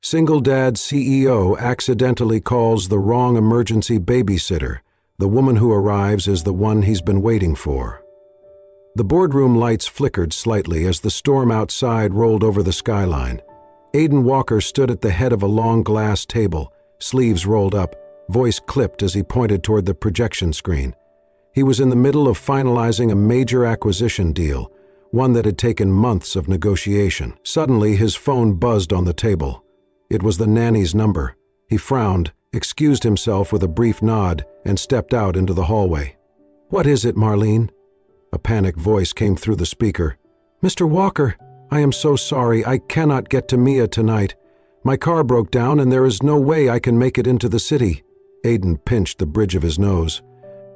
Single dad CEO accidentally calls the wrong emergency babysitter. The woman who arrives is the one he's been waiting for. The boardroom lights flickered slightly as the storm outside rolled over the skyline. Aiden Walker stood at the head of a long glass table, sleeves rolled up, voice clipped as he pointed toward the projection screen. He was in the middle of finalizing a major acquisition deal, one that had taken months of negotiation. Suddenly, his phone buzzed on the table. It was the nanny's number. He frowned, excused himself with a brief nod, and stepped out into the hallway. "What is it, Marlene?" A panicked voice came through the speaker. "Mr. Walker, I am so sorry. I cannot get to Mia tonight. My car broke down and there is no way I can make it into the city." Aiden pinched the bridge of his nose.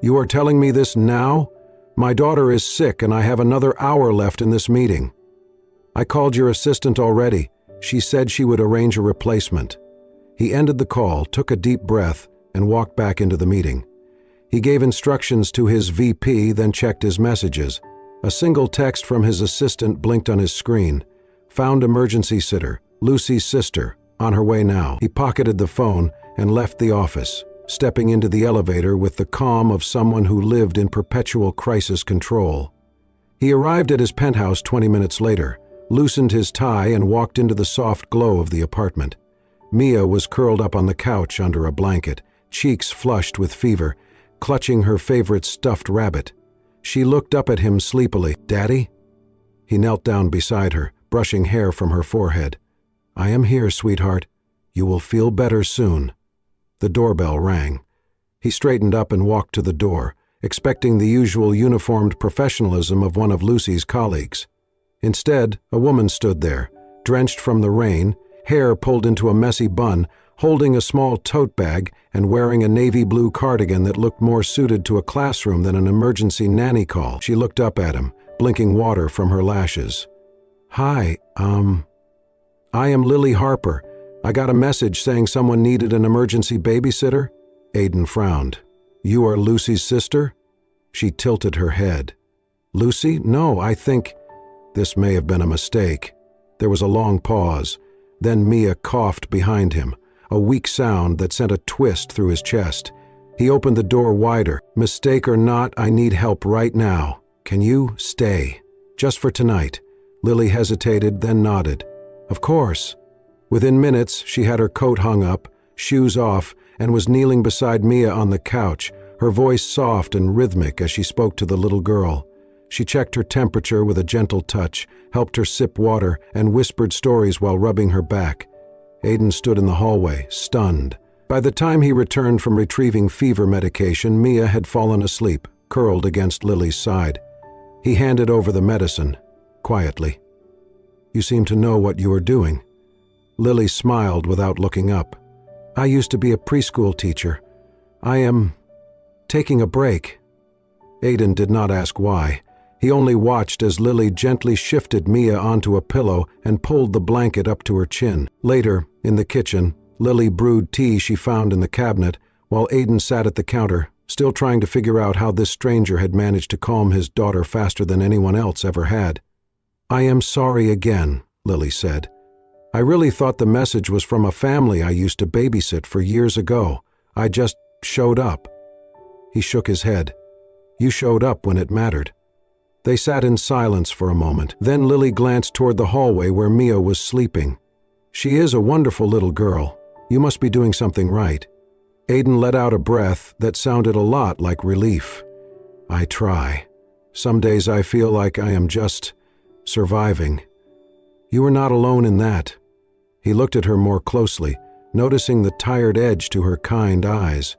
"You are telling me this now? My daughter is sick and I have another hour left in this meeting." "I called your assistant already. She said she would arrange a replacement." He ended the call, took a deep breath, and walked back into the meeting. He gave instructions to his VP, then checked his messages. A single text from his assistant blinked on his screen. "Found emergency sitter, Lucy's sister, on her way now." He pocketed the phone and left the office, stepping into the elevator with the calm of someone who lived in perpetual crisis control. He arrived at his penthouse 20 minutes later, loosened his tie and walked into the soft glow of the apartment. Mia was curled up on the couch under a blanket, cheeks flushed with fever, clutching her favorite stuffed rabbit. She looked up at him sleepily. "Daddy?" He knelt down beside her, brushing hair from her forehead. "I am here, sweetheart. You will feel better soon." The doorbell rang. He straightened up and walked to the door, expecting the usual uniformed professionalism of one of Lucy's colleagues. Instead, a woman stood there, drenched from the rain, hair pulled into a messy bun, holding a small tote bag and wearing a navy blue cardigan that looked more suited to a classroom than an emergency nanny call. She looked up at him, blinking water from her lashes. "Hi, I am Lily Harper. I got a message saying someone needed an emergency babysitter." Aiden frowned. "You are Lucy's sister?" She tilted her head. "Lucy? No, I think—" This may have been a mistake. There was a long pause. Then Mia coughed behind him, a weak sound that sent a twist through his chest. He opened the door wider. "Mistake or not, I need help right now. Can you stay? Just for tonight?" Lily hesitated, then nodded. "Of course." Within minutes, she had her coat hung up, shoes off, and was kneeling beside Mia on the couch, her voice soft and rhythmic as she spoke to the little girl. She checked her temperature with a gentle touch, helped her sip water, and whispered stories while rubbing her back. Aiden stood in the hallway, stunned. By the time he returned from retrieving fever medication, Mia had fallen asleep, curled against Lily's side. He handed over the medicine, quietly. "You seem to know what you are doing." Lily smiled without looking up. "I used to be a preschool teacher. I am taking a break." Aiden did not ask why. He only watched as Lily gently shifted Mia onto a pillow and pulled the blanket up to her chin. Later, in the kitchen, Lily brewed tea she found in the cabinet, while Aiden sat at the counter, still trying to figure out how this stranger had managed to calm his daughter faster than anyone else ever had. "I am sorry again," Lily said. "I really thought the message was from a family I used to babysit for years ago. I just showed up." He shook his head. "You showed up when it mattered." They sat in silence for a moment. Then Lily glanced toward the hallway where Mia was sleeping. "She is a wonderful little girl. You must be doing something right." Aiden let out a breath that sounded a lot like relief. "I try. Some days I feel like I am just surviving." "You are not alone in that." He looked at her more closely, noticing the tired edge to her kind eyes.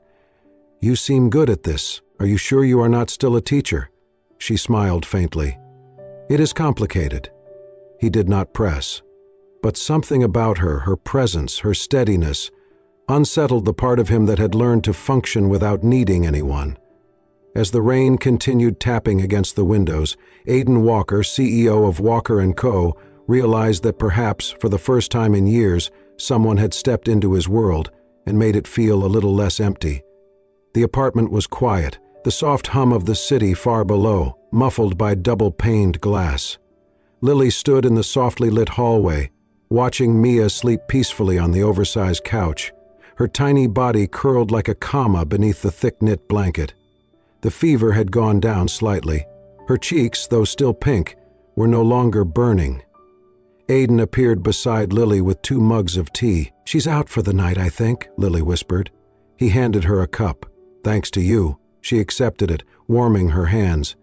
"You seem good at this. Are you sure you are not still a teacher?" She smiled faintly. "It is complicated." He did not press. But something about her, her presence, her steadiness, unsettled the part of him that had learned to function without needing anyone. As the rain continued tapping against the windows, Aiden Walker, CEO of Walker & Co., realized that perhaps, for the first time in years, someone had stepped into his world and made it feel a little less empty. The apartment was quiet, the soft hum of the city far below, muffled by double-paned glass. Lily stood in the softly lit hallway, watching Mia sleep peacefully on the oversized couch, her tiny body curled like a comma beneath the thick-knit blanket. The fever had gone down slightly. Her cheeks, though still pink, were no longer burning. Aiden appeared beside Lily with 2 mugs of tea. "She's out for the night, I think," Lily whispered. He handed her a cup. "Thanks to you." She accepted it, warming her hands.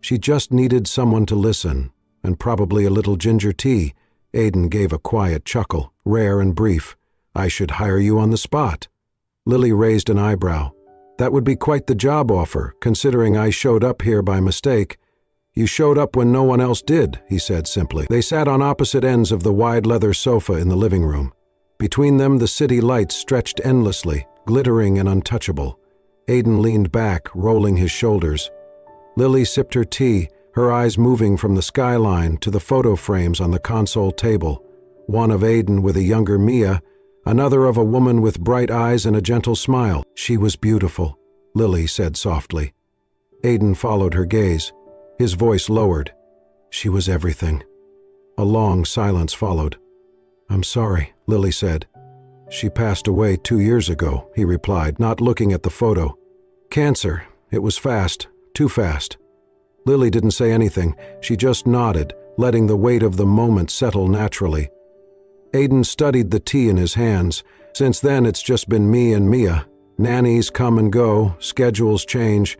She just needed someone to listen, and probably a little ginger tea. Aiden gave a quiet chuckle, rare and brief. "I should hire you on the spot." Lily raised an eyebrow. "That would be quite the job offer, considering I showed up here by mistake." "You showed up when no one else did," he said simply. They sat on opposite ends of the wide leather sofa in the living room. Between them the city lights stretched endlessly, glittering and untouchable. Aiden leaned back, rolling his shoulders. Lily sipped her tea, her eyes moving from the skyline to the photo frames on the console table, one of Aiden with a younger Mia, another of a woman with bright eyes and a gentle smile. "She was beautiful," Lily said softly. Aiden followed her gaze. His voice lowered. "She was everything." A long silence followed. "I'm sorry," Lily said. "She passed away 2 years ago," he replied, not looking at the photo. "Cancer. It was fast. Too fast." Lily didn't say anything. She just nodded, letting the weight of the moment settle naturally. Aiden studied the tea in his hands. "Since then, it's just been me and Mia. Nannies come and go, schedules change.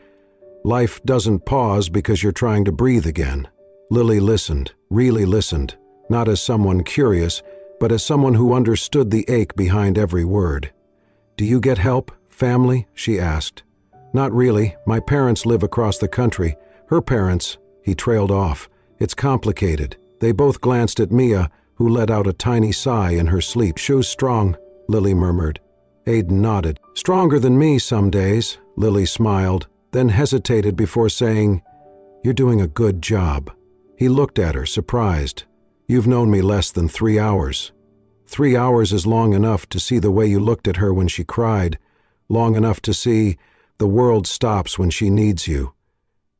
Life doesn't pause because you're trying to breathe again." Lily listened, really listened, not as someone curious, but as someone who understood the ache behind every word. "Do you get help? Family?" she asked. "Not really. My parents live across the country. Her parents—" He trailed off. "It's complicated." They both glanced at Mia, who let out a tiny sigh in her sleep. "Shoe's strong," Lily murmured. Aiden nodded. "Stronger than me some days," Lily smiled, then hesitated before saying, "You're doing a good job." He looked at her, surprised. "You've known me less than 3 hours. 3 hours is long enough to see the way you looked at her when she cried, long enough to see the world stops when she needs you."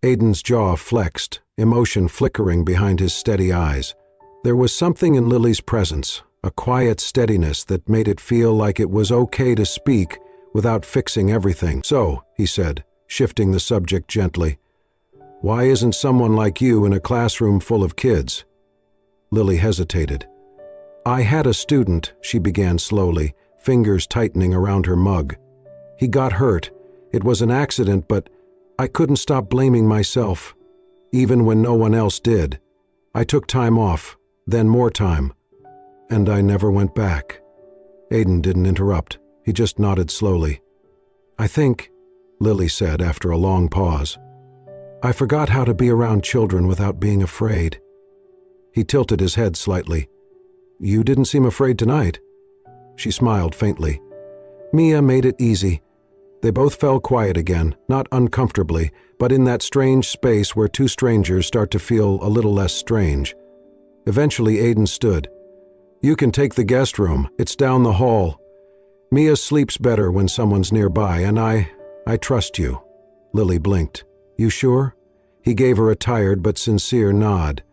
Aiden's jaw flexed, emotion flickering behind his steady eyes. There was something in Lily's presence, a quiet steadiness that made it feel like it was okay to speak without fixing everything. "So," he said, shifting the subject gently, "why isn't someone like you in a classroom full of kids?" Lily hesitated. "I had a student," she began slowly, fingers tightening around her mug. "He got hurt. It was an accident, but I couldn't stop blaming myself, even when no one else did. I took time off, then more time, and I never went back." Aiden didn't interrupt. He just nodded slowly. "I think," Lily said after a long pause, "I forgot how to be around children without being afraid." He tilted his head slightly. "You didn't seem afraid tonight." She smiled faintly. Mia made it easy. They both fell quiet again, not uncomfortably, but in that strange space where 2 strangers start to feel a little less strange. Eventually Aiden stood. "You can take the guest room. It's down the hall. Mia sleeps better when someone's nearby, and I trust you." Lily blinked. "You sure?" He gave her a tired but sincere nod.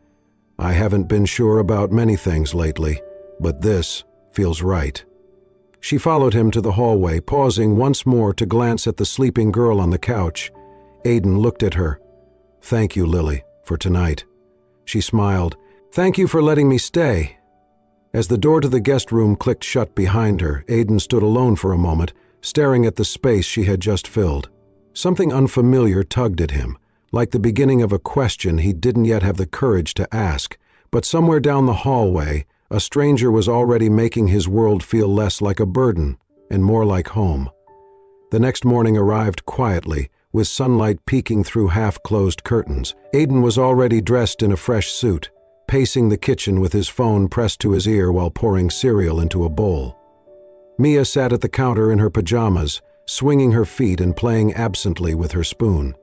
"I haven't been sure about many things lately, but this feels right." She followed him to the hallway, pausing once more to glance at the sleeping girl on the couch. Aiden looked at her. "Thank you, Lily, for tonight." She smiled. "Thank you for letting me stay." As the door to the guest room clicked shut behind her, Aiden stood alone for a moment, staring at the space she had just filled. Something unfamiliar tugged at him, like the beginning of a question he didn't yet have the courage to ask, but somewhere down the hallway, a stranger was already making his world feel less like a burden and more like home. The next morning arrived quietly, with sunlight peeking through half-closed curtains. Aiden was already dressed in a fresh suit, pacing the kitchen with his phone pressed to his ear while pouring cereal into a bowl. Mia sat at the counter in her pajamas, swinging her feet and playing absently with her spoon.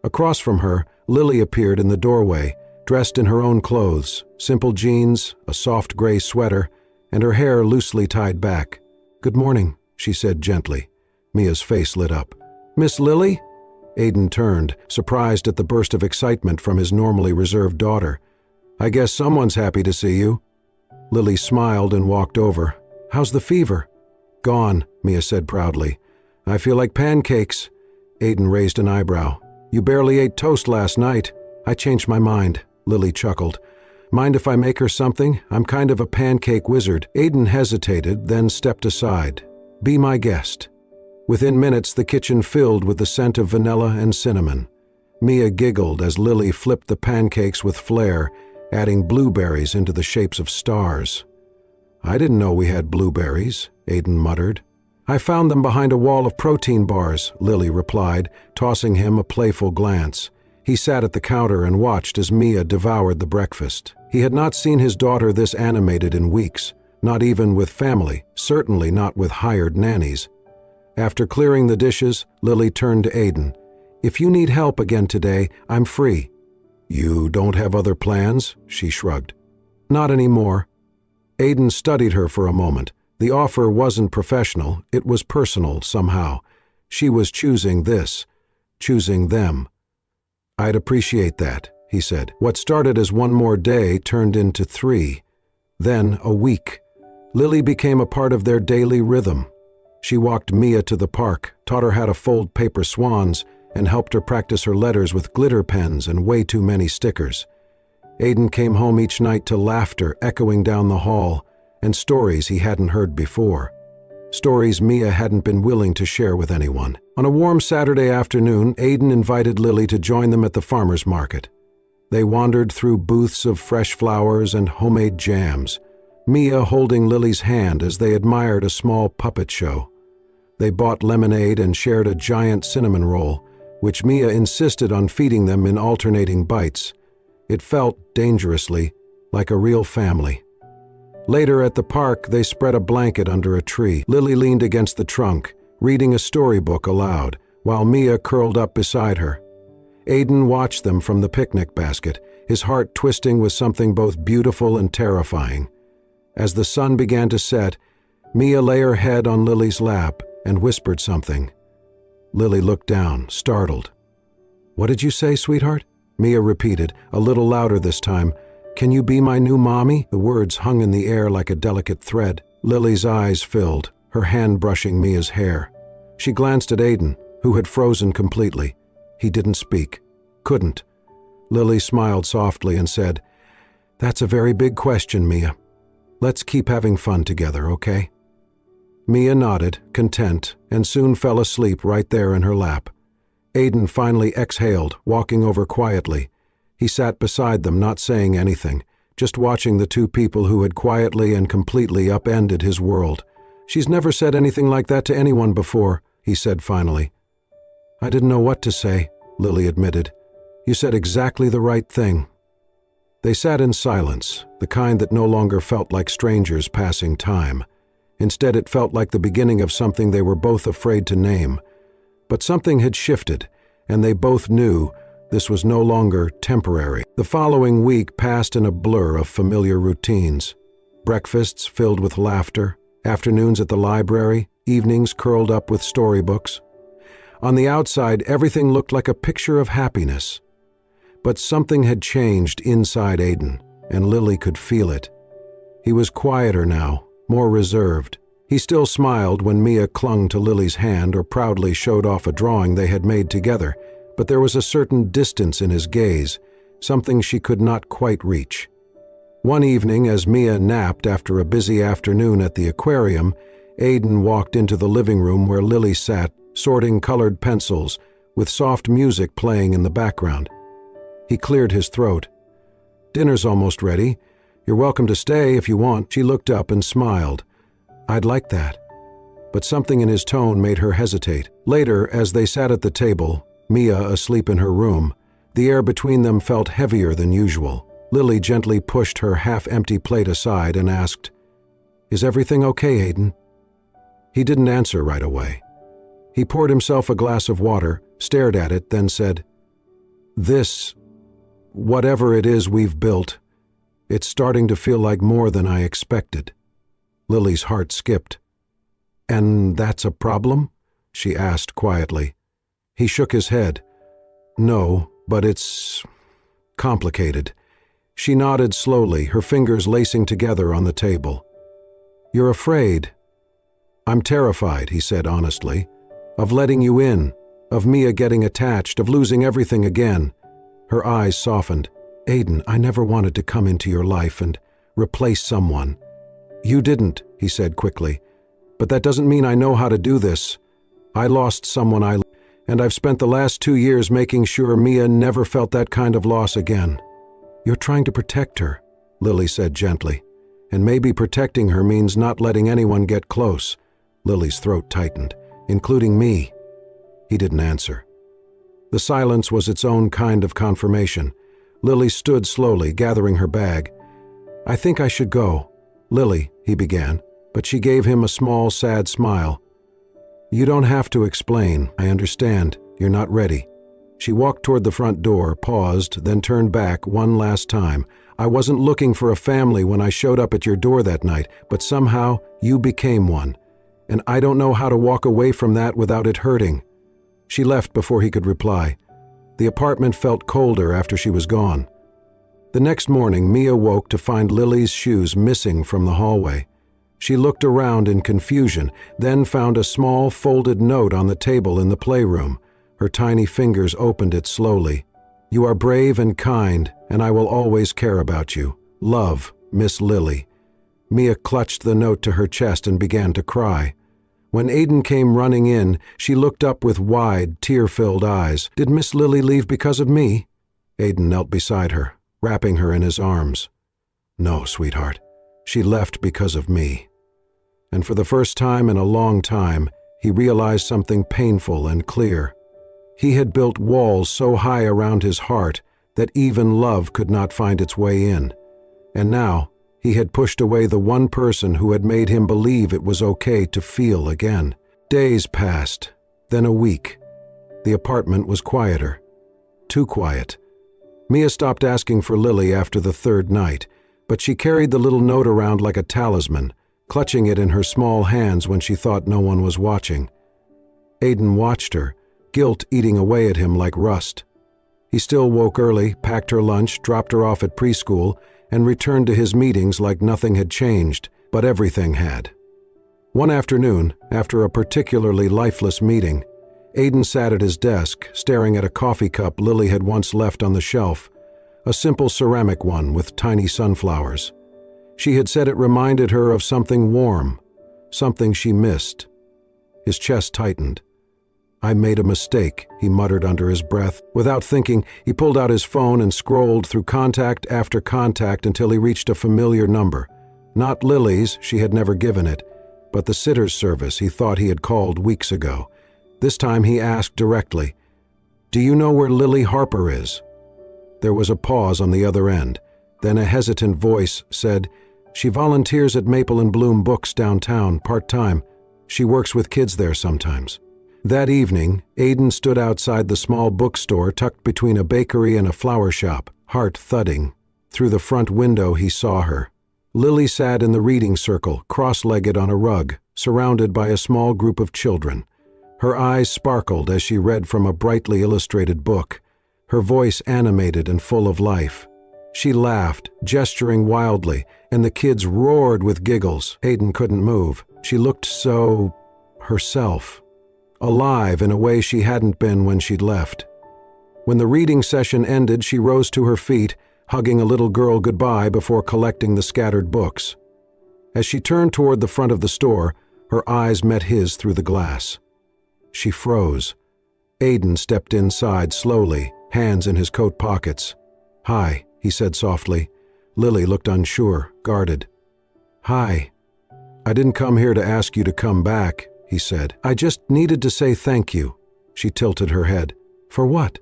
Across from her, Lily appeared in the doorway, dressed in her own clothes, simple jeans, a soft gray sweater, and her hair loosely tied back. "Good morning," she said gently. Mia's face lit up. "Miss Lily?" Aiden turned, surprised at the burst of excitement from his normally reserved daughter. "I guess someone's happy to see you." Lily smiled and walked over. "How's the fever?" "Gone," Mia said proudly. "I feel like pancakes." Aiden raised an eyebrow. "You barely ate toast last night." "I changed my mind," Lily chuckled. "Mind if I make her something? I'm kind of a pancake wizard." Aiden hesitated, then stepped aside. "Be my guest." Within minutes, the kitchen filled with the scent of vanilla and cinnamon. Mia giggled as Lily flipped the pancakes with flair, adding blueberries into the shapes of stars. "I didn't know we had blueberries," Aiden muttered. "I found them behind a wall of protein bars," Lily replied, tossing him a playful glance. He sat at the counter and watched as Mia devoured the breakfast. He had not seen his daughter this animated in weeks, not even with family, certainly not with hired nannies. After clearing the dishes, Lily turned to Aiden. "If you need help again today, I'm free." "You don't have other plans?" she shrugged. "Not anymore." Aiden studied her for a moment. The offer wasn't professional, it was personal somehow. She was choosing this, choosing them. "I'd appreciate that," he said. What started as one more day turned into 3, then a week. Lily became a part of their daily rhythm. She walked Mia to the park, taught her how to fold paper swans, and helped her practice her letters with glitter pens and way too many stickers. Aiden came home each night to laughter echoing down the hall, and stories he hadn't heard before. Stories Mia hadn't been willing to share with anyone. On a warm Saturday afternoon, Aiden invited Lily to join them at the farmer's market. They wandered through booths of fresh flowers and homemade jams, Mia holding Lily's hand as they admired a small puppet show. They bought lemonade and shared a giant cinnamon roll, which Mia insisted on feeding them in alternating bites. It felt, dangerously, like a real family. Later at the park, they spread a blanket under a tree. Lily leaned against the trunk, reading a storybook aloud, while Mia curled up beside her. Aiden watched them from the picnic basket, his heart twisting with something both beautiful and terrifying. As the sun began to set, Mia lay her head on Lily's lap and whispered something. Lily looked down, startled. "What did you say, sweetheart?" Mia repeated, a little louder this time. "Can you be my new mommy?" The words hung in the air like a delicate thread. Lily's eyes filled, her hand brushing Mia's hair. She glanced at Aiden, who had frozen completely. He didn't speak. Couldn't. Lily smiled softly and said, "That's a very big question, Mia. Let's keep having fun together, okay?" Mia nodded, content, and soon fell asleep right there in her lap. Aiden finally exhaled, walking over quietly. He sat beside them, not saying anything, just watching the two people who had quietly and completely upended his world. "She's never said anything like that to anyone before," he said finally. "I didn't know what to say," Lily admitted. "You said exactly the right thing." They sat in silence, the kind that no longer felt like strangers passing time. Instead, it felt like the beginning of something they were both afraid to name. But something had shifted, and they both knew this was no longer temporary. The following week passed in a blur of familiar routines. Breakfasts filled with laughter, afternoons at the library, evenings curled up with storybooks. On the outside, everything looked like a picture of happiness. But something had changed inside Aiden, and Lily could feel it. He was quieter now, more reserved. He still smiled when Mia clung to Lily's hand or proudly showed off a drawing they had made together, but there was a certain distance in his gaze, something she could not quite reach. One evening, as Mia napped after a busy afternoon at the aquarium, Aiden walked into the living room where Lily sat, sorting colored pencils, with soft music playing in the background. He cleared his throat. "Dinner's almost ready. You're welcome to stay if you want." She looked up and smiled. "I'd like that." But something in his tone made her hesitate. Later, as they sat at the table, Mia asleep in her room, the air between them felt heavier than usual. Lily gently pushed her half-empty plate aside and asked, "Is everything okay, Aiden?" He didn't answer right away. He poured himself a glass of water, stared at it, then said, "This, whatever it is we've built, it's starting to feel like more than I expected." Lily's heart skipped. "And that's a problem?" she asked quietly. He shook his head. "No, but it's complicated. She nodded slowly, her fingers lacing together on the table. "You're afraid." "I'm terrified," he said honestly, "of letting you in, of Mia getting attached, of losing everything again." Her eyes softened. "Aiden, I never wanted to come into your life and replace someone." "You didn't," he said quickly, "but that doesn't mean I know how to do this. I lost someone and I've spent the last 2 years making sure Mia never felt that kind of loss again." "You're trying to protect her," Lily said gently, "and maybe protecting her means not letting anyone get close." Lily's throat tightened. "Including me." He didn't answer. The silence was its own kind of confirmation. Lily stood slowly, gathering her bag. "I think I should go." "Lily," he began, but she gave him a small, sad smile. "You don't have to explain. I understand. You're not ready." She walked toward the front door, paused, then turned back one last time. "I wasn't looking for a family when I showed up at your door that night, but somehow you became one. And I don't know how to walk away from that without it hurting." She left before he could reply. The apartment felt colder after she was gone. The next morning, Mia woke to find Lily's shoes missing from the hallway. She looked around in confusion, then found a small folded note on the table in the playroom. Her tiny fingers opened it slowly. "You are brave and kind, and I will always care about you. Love, Miss Lily." Mia clutched the note to her chest and began to cry. When Aiden came running in, she looked up with wide, tear-filled eyes. "Did Miss Lily leave because of me?" Aiden knelt beside her, wrapping her in his arms. "No, sweetheart. She left because of me." And for the first time in a long time, he realized something painful and clear. He had built walls so high around his heart that even love could not find its way in. And now, he had pushed away the one person who had made him believe it was okay to feel again. Days passed, then a week. The apartment was quieter. Too quiet. Mia stopped asking for Lily after the third night, but she carried the little note around like a talisman, clutching it in her small hands when she thought no one was watching. Aiden watched her, guilt eating away at him like rust. He still woke early, packed her lunch, dropped her off at preschool, and returned to his meetings like nothing had changed, but everything had. One afternoon, after a particularly lifeless meeting, Aiden sat at his desk, staring at a coffee cup Lily had once left on the shelf, a simple ceramic one with tiny sunflowers. She had said it reminded her of something warm, something she missed. His chest tightened. "I made a mistake," he muttered under his breath. Without thinking, he pulled out his phone and scrolled through contact after contact until he reached a familiar number. Not Lily's, she had never given it, but the sitter's service he thought he had called weeks ago. This time he asked directly, "Do you know where Lily Harper is?" There was a pause on the other end. Then a hesitant voice said, "She volunteers at Maple and Bloom Books downtown, part-time. She works with kids there sometimes." That evening, Aiden stood outside the small bookstore tucked between a bakery and a flower shop, heart thudding. Through the front window he saw her. Lily sat in the reading circle, cross-legged on a rug, surrounded by a small group of children. Her eyes sparkled as she read from a brightly illustrated book, her voice animated and full of life. She laughed, gesturing wildly, and the kids roared with giggles. Aiden couldn't move. She looked so herself. Alive in a way she hadn't been when she'd left. When the reading session ended, she rose to her feet, hugging a little girl goodbye before collecting the scattered books. As she turned toward the front of the store, her eyes met his through the glass. She froze. Aiden stepped inside slowly, hands in his coat pockets. "Hi," he said softly. Lily looked unsure, guarded. "Hi. I didn't come here to ask you to come back," he said. "I just needed to say thank you." She tilted her head. "For what?"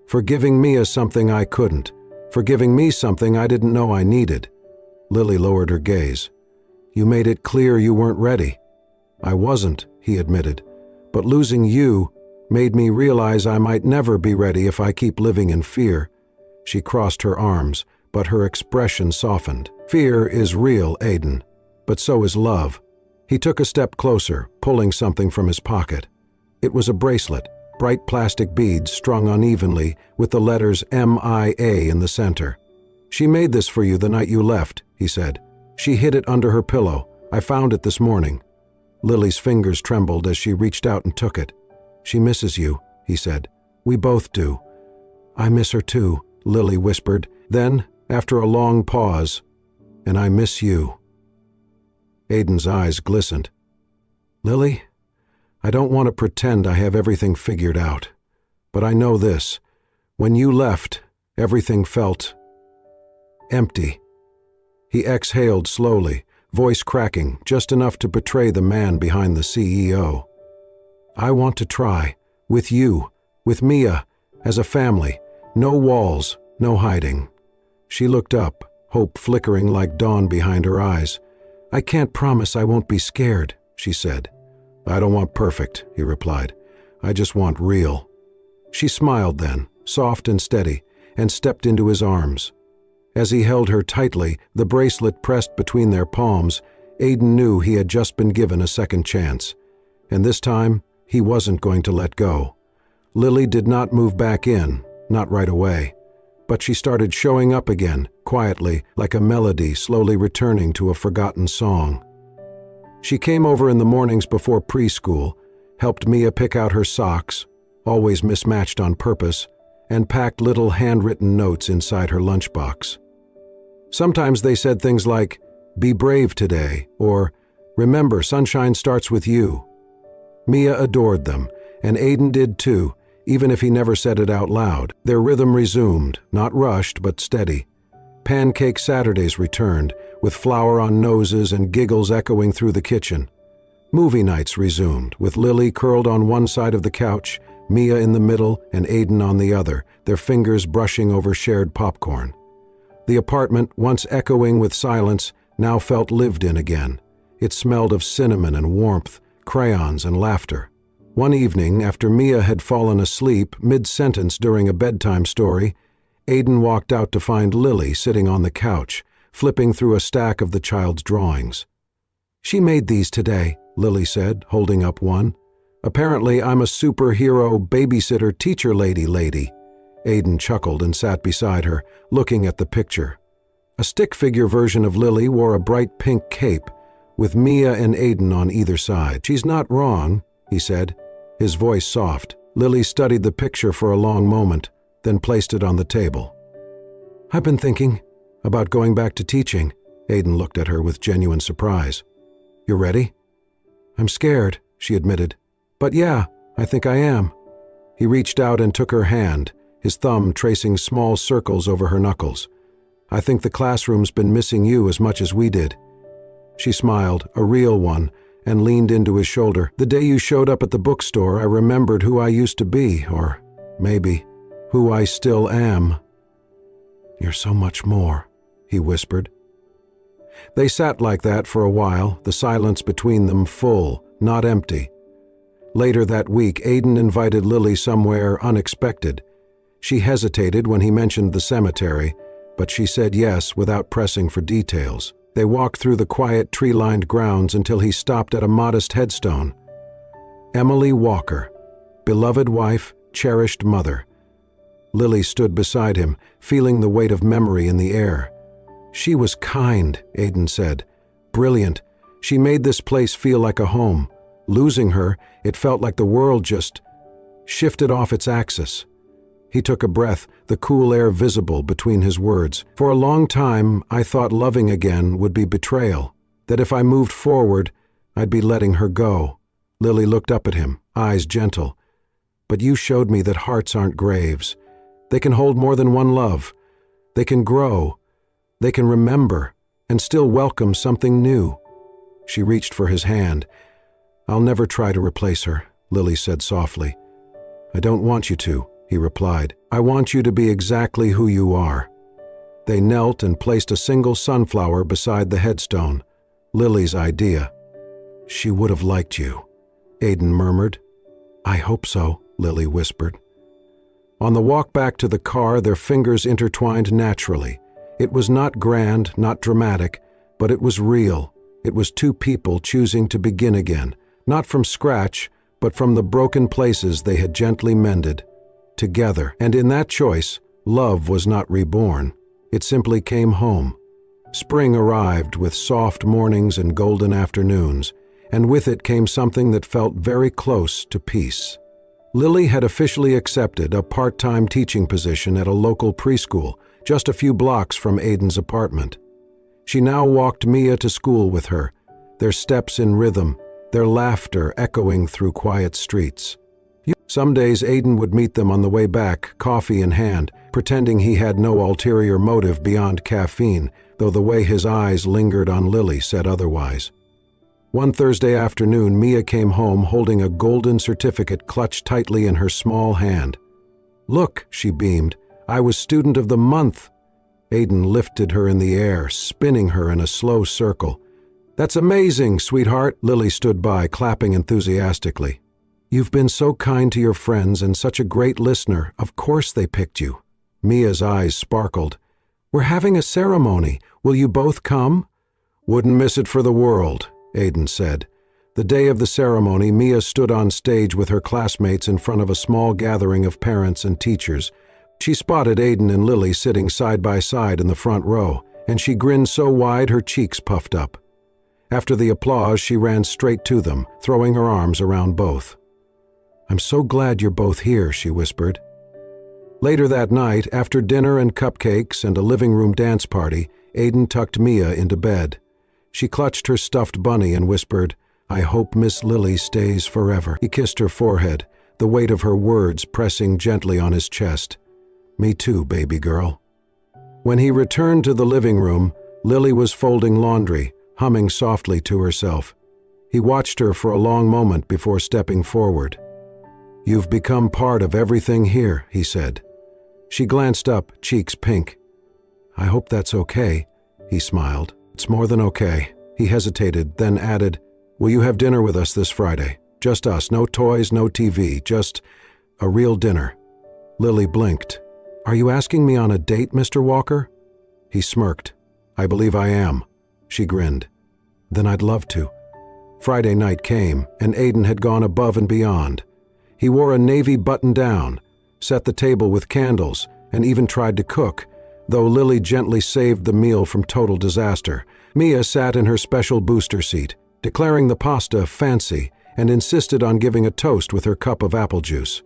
"For giving Mia something I couldn't. For giving me something I didn't know I needed." Lily lowered her gaze. "You made it clear you weren't ready." "I wasn't," he admitted. "But losing you made me realize I might never be ready if I keep living in fear." She crossed her arms, but her expression softened. "Fear is real, Aiden, but so is love." He took a step closer, pulling something from his pocket. It was a bracelet, bright plastic beads strung unevenly with the letters MIA in the center. "She made this for you the night you left," he said. "She hid it under her pillow. I found it this morning." Lily's fingers trembled as she reached out and took it. "She misses you," he said. "We both do." "I miss her too," Lily whispered. Then, after a long pause, "And I miss you." Aiden's eyes glistened. "Lily, I don't want to pretend I have everything figured out. But I know this. When you left, everything felt empty." He exhaled slowly, voice cracking, just enough to betray the man behind the CEO. "I want to try. With you. With Mia. As a family. No walls. No hiding." She looked up, hope flickering like dawn behind her eyes. "I can't promise I won't be scared," she said. "I don't want perfect," he replied. "I just want real." She smiled then, soft and steady, and stepped into his arms. As he held her tightly, the bracelet pressed between their palms, Aiden knew he had just been given a second chance. And this time, he wasn't going to let go. Lily did not move back in, not right away. But she started showing up again, quietly, like a melody slowly returning to a forgotten song. She came over in the mornings before preschool, helped Mia pick out her socks, always mismatched on purpose, and packed little handwritten notes inside her lunchbox. Sometimes they said things like, "Be brave today," or "Remember, sunshine starts with you." Mia adored them, and Aiden did too, even if he never said it out loud. Their rhythm resumed, not rushed but steady. Pancake Saturdays returned, with flour on noses and giggles echoing through the kitchen. Movie nights resumed, with Lily curled on one side of the couch, Mia in the middle and Aiden on the other, their fingers brushing over shared popcorn. The apartment, once echoing with silence, now felt lived in again. It smelled of cinnamon and warmth, crayons and laughter. One evening, after Mia had fallen asleep mid-sentence during a bedtime story, Aiden walked out to find Lily sitting on the couch, flipping through a stack of the child's drawings. "She made these today," Lily said, holding up one. "Apparently I'm a superhero babysitter teacher lady." Aiden chuckled and sat beside her, looking at the picture. A stick figure version of Lily wore a bright pink cape, with Mia and Aiden on either side. "She's not wrong," he said, his voice soft. Lily studied the picture for a long moment, then placed it on the table. "I've been thinking about going back to teaching." Aiden looked at her with genuine surprise. "You're ready?" "I'm scared," she admitted. "But yeah, I think I am." He reached out and took her hand, his thumb tracing small circles over her knuckles. "I think the classroom's been missing you as much as we did." She smiled, a real one, and leaned into his shoulder. "The day you showed up at the bookstore, I remembered who I used to be, or maybe who I still am." "You're so much more," he whispered. They sat like that for a while, the silence between them full, not empty. Later that week, Aiden invited Lily somewhere unexpected. She hesitated when he mentioned the cemetery, but she said yes without pressing for details. They walked through the quiet tree-lined grounds until he stopped at a modest headstone. Emily Walker, beloved wife, cherished mother. Lily stood beside him, feeling the weight of memory in the air. "She was kind," Aiden said. "Brilliant. She made this place feel like a home. Losing her, it felt like the world just shifted off its axis." He took a breath, the cool air visible between his words. "For a long time, I thought loving again would be betrayal, that if I moved forward, I'd be letting her go." Lily looked up at him, eyes gentle. "But you showed me that hearts aren't graves. They can hold more than one love. They can grow. They can remember, and still welcome something new." She reached for his hand. "I'll never try to replace her," Lily said softly. "I don't want you to," he replied. "I want you to be exactly who you are." They knelt and placed a single sunflower beside the headstone, Lily's idea. "She would have liked you," Aiden murmured. "I hope so," Lily whispered. On the walk back to the car, their fingers intertwined naturally. It was not grand, not dramatic, but it was real. It was two people choosing to begin again, not from scratch, but from the broken places they had gently mended. Together, and in that choice, love was not reborn. It simply came home. Spring arrived with soft mornings and golden afternoons, and with it came something that felt very close to peace. Lily had officially accepted a part-time teaching position at a local preschool, just a few blocks from Aiden's apartment. She now walked Mia to school with her, their steps in rhythm, their laughter echoing through quiet streets. Some days Aiden would meet them on the way back, coffee in hand, pretending he had no ulterior motive beyond caffeine, though the way his eyes lingered on Lily said otherwise. One Thursday afternoon, Mia came home holding a golden certificate clutched tightly in her small hand. "Look," she beamed, "I was Student of the Month." Aiden lifted her in the air, spinning her in a slow circle. "That's amazing, sweetheart," Lily stood by, clapping enthusiastically. "You've been so kind to your friends and such a great listener, of course they picked you." Mia's eyes sparkled. "We're having a ceremony. Will you both come?" "Wouldn't miss it for the world," Aiden said. The day of the ceremony, Mia stood on stage with her classmates in front of a small gathering of parents and teachers. She spotted Aiden and Lily sitting side by side in the front row, and she grinned so wide her cheeks puffed up. After the applause, she ran straight to them, throwing her arms around both. "I'm so glad you're both here," she whispered. Later that night, after dinner and cupcakes and a living room dance party, Aiden tucked Mia into bed. She clutched her stuffed bunny and whispered, "I hope Miss Lily stays forever." He kissed her forehead, the weight of her words pressing gently on his chest. "Me too, baby girl." When he returned to the living room, Lily was folding laundry, humming softly to herself. He watched her for a long moment before stepping forward. "You've become part of everything here," he said. She glanced up, cheeks pink. "I hope that's okay," he smiled. "It's more than okay." He hesitated, then added, "Will you have dinner with us this Friday? Just us, no toys, no TV, just a real dinner." Lily blinked. "Are you asking me on a date, Mr. Walker?" He smirked. "I believe I am." She grinned. "Then I'd love to." Friday night came, and Aiden had gone above and beyond. He wore a navy button-down, set the table with candles, and even tried to cook, though Lily gently saved the meal from total disaster. Mia sat in her special booster seat, declaring the pasta fancy, and insisted on giving a toast with her cup of apple juice.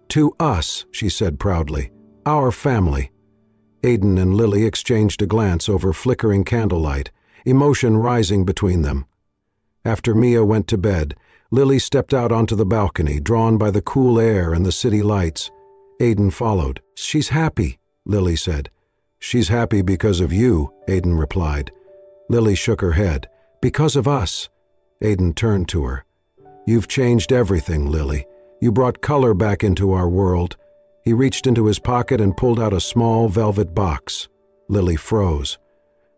"To us," she said proudly. "Our family." Aiden and Lily exchanged a glance over flickering candlelight, emotion rising between them. After Mia went to bed, Lily stepped out onto the balcony, drawn by the cool air and the city lights. Aiden followed. "She's happy," Lily said. "She's happy because of you," Aiden replied. Lily shook her head. "Because of us." Aiden turned to her. "You've changed everything, Lily. You brought color back into our world." He reached into his pocket and pulled out a small velvet box. Lily froze.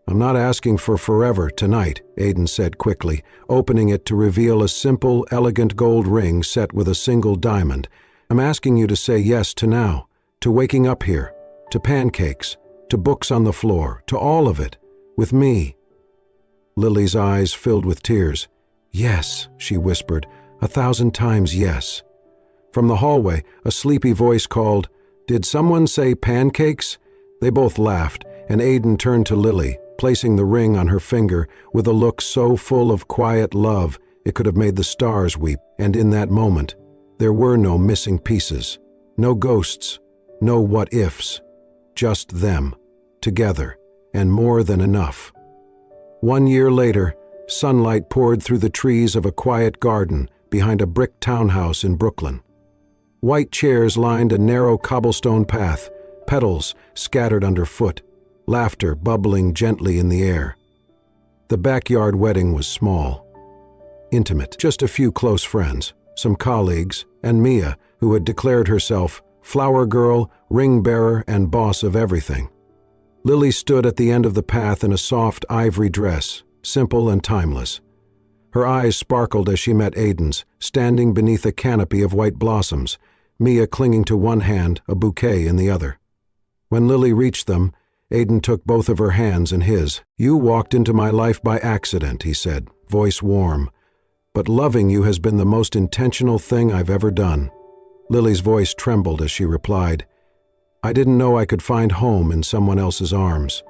"I'm not asking for forever tonight," Aiden said quickly, opening it to reveal a simple, elegant gold ring set with a single diamond. "I'm asking you to say yes to now, to waking up here, to pancakes, to books on the floor, to all of it, with me." Lily's eyes filled with tears. "Yes," she whispered, "1,000 times yes." From the hallway, a sleepy voice called, "Did someone say pancakes?" They both laughed, and Aiden turned to Lily, placing the ring on her finger with a look so full of quiet love it could have made the stars weep. And in that moment, there were no missing pieces, no ghosts, no what-ifs, just them, together, and more than enough. 1 year later, sunlight poured through the trees of a quiet garden behind a brick townhouse in Brooklyn. White chairs lined a narrow cobblestone path, petals scattered underfoot, laughter bubbling gently in the air. The backyard wedding was small, intimate, just a few close friends, some colleagues, and Mia, who had declared herself flower girl, ring bearer, and boss of everything. Lily stood at the end of the path in a soft ivory dress, simple and timeless. Her eyes sparkled as she met Aiden's, standing beneath a canopy of white blossoms, Mia clinging to one hand, a bouquet in the other. When Lily reached them, Aiden took both of her hands in his. "You walked into my life by accident," he said, voice warm. "But loving you has been the most intentional thing I've ever done." Lily's voice trembled as she replied, I didn't know I could find home in someone else's arms.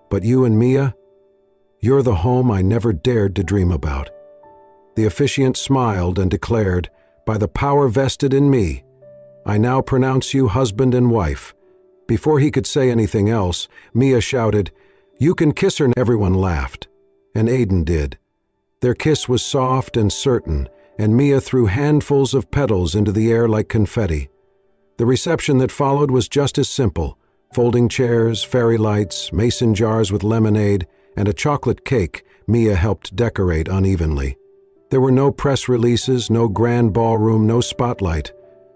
But you and Mia, you're the home I never dared to dream about." The officiant smiled and declared, "By the power vested in me, I now pronounce you husband and wife." Before he could say anything else, Mia shouted, "You can kiss her." Everyone laughed, and Aiden did. Their kiss was soft and certain, and Mia threw handfuls of petals into the air like confetti. The reception that followed was just as simple: folding chairs, fairy lights, mason jars with lemonade, and a chocolate cake Mia helped decorate unevenly. There were no press releases, no grand ballroom, no spotlight.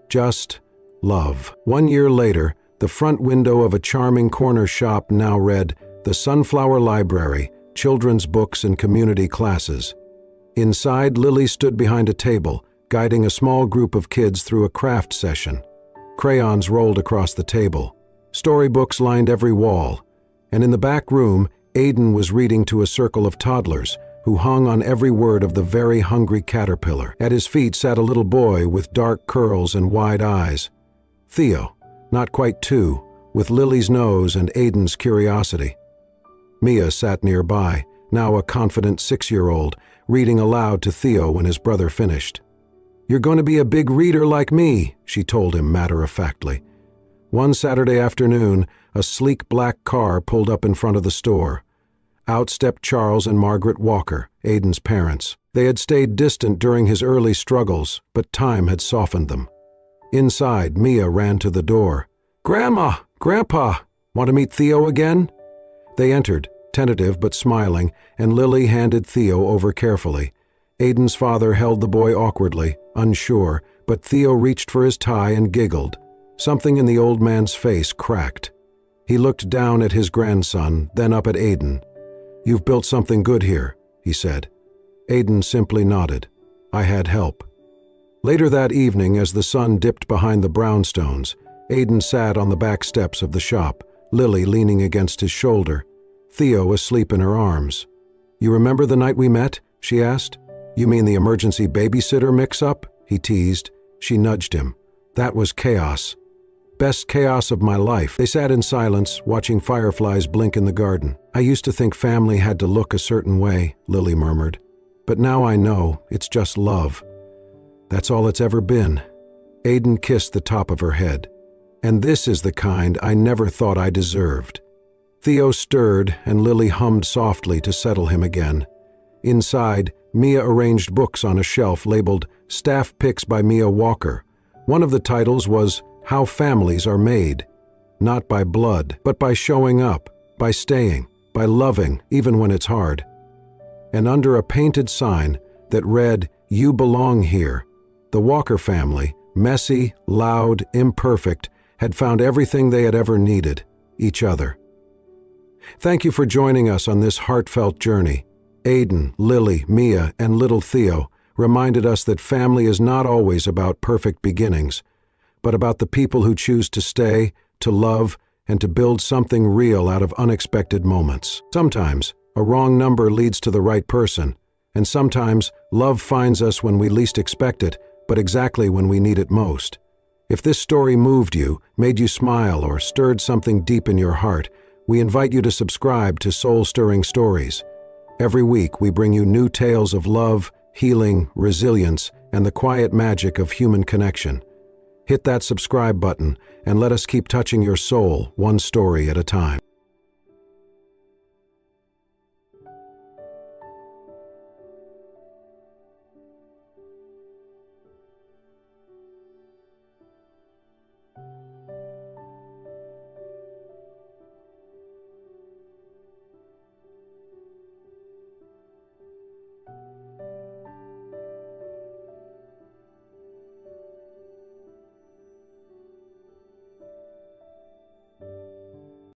Just love. 1 year later, the front window of a charming corner shop now read, "The Sunflower Library, Children's Books and Community Classes." Inside, Lily stood behind a table, guiding a small group of kids through a craft session. Crayons rolled across the table. Storybooks lined every wall. And in the back room, Aiden was reading to a circle of toddlers who hung on every word of the very hungry caterpillar. At his feet sat a little boy with dark curls and wide eyes. Theo, not quite 2, with Lily's nose and Aiden's curiosity. Mia sat nearby, now a confident 6-year-old, reading aloud to Theo when his brother finished. "You're going to be a big reader like me," she told him matter-of-factly. One Saturday afternoon, a sleek black car pulled up in front of the store. Out stepped Charles and Margaret Walker, Aiden's parents. They had stayed distant during his early struggles, but time had softened them. Inside, Mia ran to the door. "Grandma! Grandpa! Want to meet Theo again?" They entered, tentative but smiling, and Lily handed Theo over carefully. Aiden's father held the boy awkwardly, unsure, but Theo reached for his tie and giggled. Something in the old man's face cracked. He looked down at his grandson, then up at Aiden. "You've built something good here," he said. Aiden simply nodded. "I had help." Later that evening, as the sun dipped behind the brownstones, Aiden sat on the back steps of the shop, Lily leaning against his shoulder, Theo asleep in her arms. "You remember the night we met?" she asked. "You mean the emergency babysitter mix-up?" he teased. She nudged him. "That was chaos. Best chaos of my life." They sat in silence, watching fireflies blink in the garden. "I used to think family had to look a certain way," Lily murmured. "But now I know it's just love. That's all it's ever been." Aiden kissed the top of her head. "And this is the kind I never thought I deserved." Theo stirred, and Lily hummed softly to settle him again. Inside, Mia arranged books on a shelf labeled Staff Picks by Mia Walker. One of the titles was How Families Are Made. Not by blood, but by showing up, by staying, by loving, even when it's hard. And under a painted sign that read, "You belong here," the Walker family, messy, loud, imperfect, had found everything they had ever needed: each other. Thank you for joining us on this heartfelt journey. Aiden, Lily, Mia, and little Theo reminded us that family is not always about perfect beginnings, but about the people who choose to stay, to love, and to build something real out of unexpected moments. Sometimes, a wrong number leads to the right person, and sometimes love finds us when we least expect it, but exactly when we need it most. If this story moved you, made you smile, or stirred something deep in your heart, we invite you to subscribe to Soul-Stirring Stories. Every week, we bring you new tales of love, healing, resilience, and the quiet magic of human connection. Hit that subscribe button and let us keep touching your soul, one story at a time.